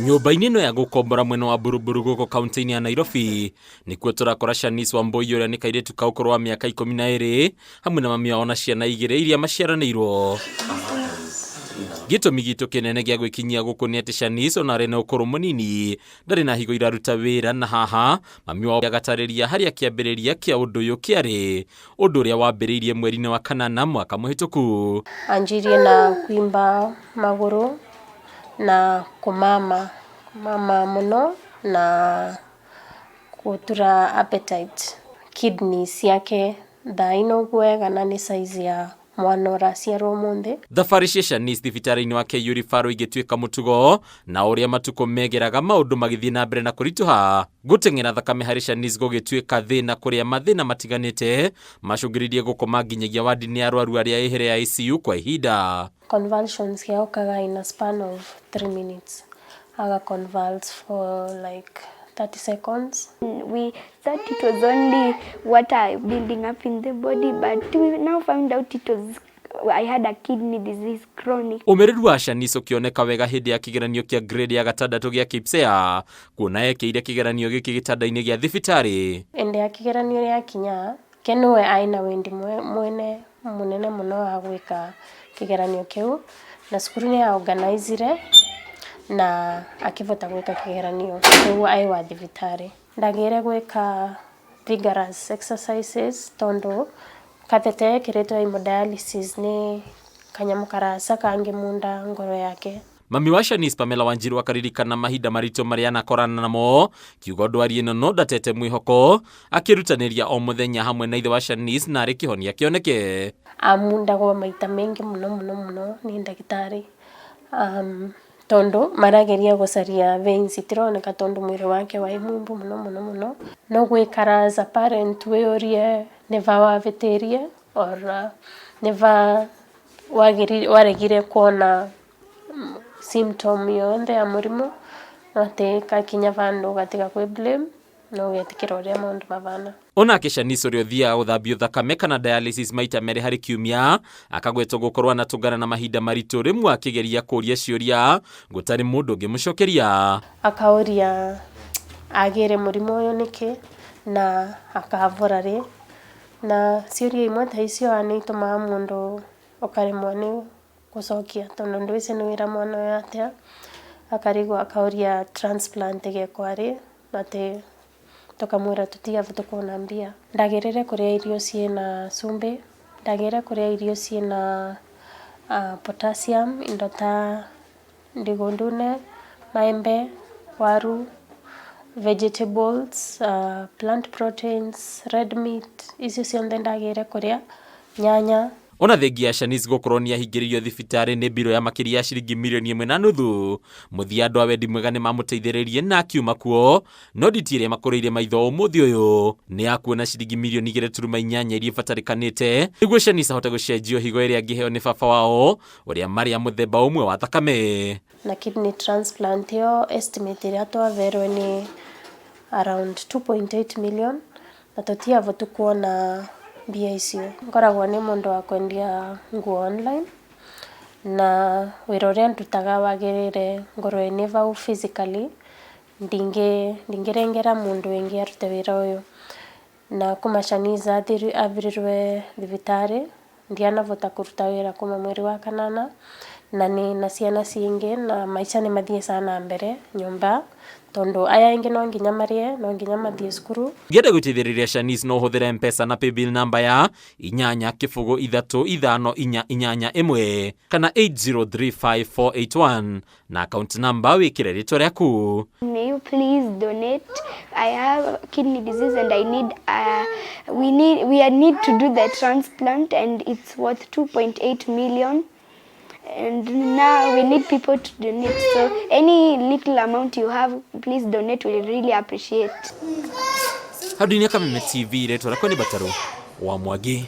Nyũmba-inĩ ĩno ya gũkombora mwena wa Buruburu gũkũ kaunti-inĩ ya Nairobi nĩkuo tũrakora Shanice Wambui ũrĩa nĩ kairĩtu ka ũkũrũ wa mĩaka 12 hamwe na mami wao na ciana 2 iria maciaranĩirwo. Gĩtũmi gitũ kĩnene gĩa gwĩkinyia gũkũ nĩ atĩ Shanice ona arĩ na ũkũrũ mũnini ndarĩ na Higo Itiraruta Wira, na haha mami wao agatarĩria harĩa kĩambĩrĩria kĩa ũndũ ũyũ kĩarĩ, ũndũ ũrĩa wambĩrĩirie mweri-inĩ wa kanana mwaka mũhĩtũku. Anjirie na kuimba magũrũ na kumama muno na kutura appetite. Kidneys yake thaino gwega na nĩ size ya mwana ũraciarwo mũthĩ. Thabarĩ cia Shanice thibitarĩ-inĩ wa KU Referral igĩtuĩka mũtugo, na ũrĩa matukũ megeraga maũndũ magĩthiĩ na mbere na kũritũha. Gũteng'era thakame harĩ Shanice gũgĩtuĩka thĩna kũrĩa mathĩna matiganĩte macũngĩrĩirie gũkoma nginyagia wadi-inĩ ya arwaru arĩa ehere ya ICU kwa ihinda. Convulsions yaokaga in a span of 3 minutes. Aga convulse for like 30 seconds. We thought it was only water building up in the body, but we now found out I had a kidney disease, chronic. Ũmĩrĩru wa Shanice ũkĩoneka wega hĩndĩ ya kĩgeranio kĩa grade ya 6 gĩa KPSEA, kuona ekĩire kĩgeranio gĩkĩ gĩtanda-inĩ gĩa thibitarĩ. Hĩndĩ ya kĩgeranio gĩa kinya, Kenwe aina wendi mwene munene mũno wa gwĩka kĩgeranio kĩu, na cukuru nĩ organizire na akivota gwĩka kĩgeranio kĩu ai wa thibitarĩ. Ndagĩire gwĩka vigorous exercises tondũ kathete kĩrĩtwo hemodialysis nĩ kanyamũ karasa kangi munda ngoro yake. Mami wa Shanice Pamela Wanjiru akaririkana mahinda maritũ marĩa anakorana namo, kiugo ndwari ĩno no ndatete mwĩhoko, akĩrutanĩria o mũthenya hamwe na ithe wa Shanice na arĩ kĩhonia kĩoneke. Amundagwo maita mengi mũno nĩ ndagĩtarĩ. Tondu marageria gũcaria veins itironeka tondu mwĩrĩ wake wa imumbu mũno no gwĩkara as a parent wĩũrie neva wavĩtĩrie or neva waregire kuona symptom yothe ya mũrimũ atĩ kakinya vandu gatiga kwĩ blame no getikĩra ũrĩa maũndũ mavana. Onake Shanice ũrĩa ũthiaga gũthambio thakame kana dialysis maita merĩ harĩ kiumia akagwetwo gũkorwo anatũngana na mahinda maritũ, rĩmwe akĩgeria kũũria ciũria gũtarĩ mũndũ ũngĩmũcokeria. Akauria agĩre mũrimũ ũyũ nĩkĩ na akavora rĩ, na ciũria imwe ta icio nĩ itumaga mũndũ ũkaremwo nĩ gũcokia tondũ ndũĩ nĩ wĩra mwana ũyũ atĩa. Akarigwo akauria transplant ĩgekwo rĩ, atĩ tukamwĩra tũtigabota kuona mbia. Ndagĩrĩire kũrĩa irio ciĩna cumbĩ, ndagĩrĩire kũrĩa irio ciĩna potassium, indo ta ndigũ ndune, maembe, waru, vegetables, plant proteins, red meat, icio ciothe ndagĩrĩire kũrĩa, nyanya. Ona thengi ya Shanice gũkorwo nĩ ahingĩrĩirio thibitarĩ nĩ mbirũ ya makĩria ya ciringi 1.5 mũthia andũ a wendi mwega nĩ mamũteithĩrĩirie na akiuma kuo, no nditiĩrĩa makũrĩire maitho ũmũthĩ ũyũ nĩ akuona ciringi 2.8 iria ibatarĩkanĩte nĩguo Shanice ahote gũcenjio higo ĩrĩa angĩheo nĩ baba wao ũrĩa marĩ mũthemba ũmwe wa thakame. Na kidney transplant yo estimate ĩrĩa twaverwo nĩ around 2.8 million, na tũtiavota kuona mbia icio. Ngoragwo nĩ mũndũ wa kwendia nguo online, na wĩra ũrĩa ndutaga wagĩrĩire ngorwo nĩ vau physically, ndingĩrengera mũndũ wĩngĩ arute wĩra ũyũ. Na kuma Shanice avirirwe thibitarĩ ndianavota kũruta wĩra kuma mweri wa kanana, na nĩ na ciana ciingĩ na maica nĩ mathiĩ sana mbere nyumba tondu aya ingi no nginya marie, no nginya mathie cukuru. Ngĩenda gũteithĩrĩria Shanice no ũhũthĩre M-Pesa na paybill number ya 83541 kana 8035481 na account number wĩkĩre rĩtwa rĩaku. May you please donate? I have kidney disease and I need we need to do the transplant and it's worth 2.8 million. And now we need people to donate, so any little amount you have, please donate, we really appreciate. Hadi ni kama TV letu la kwani Bataru wa Mwagi.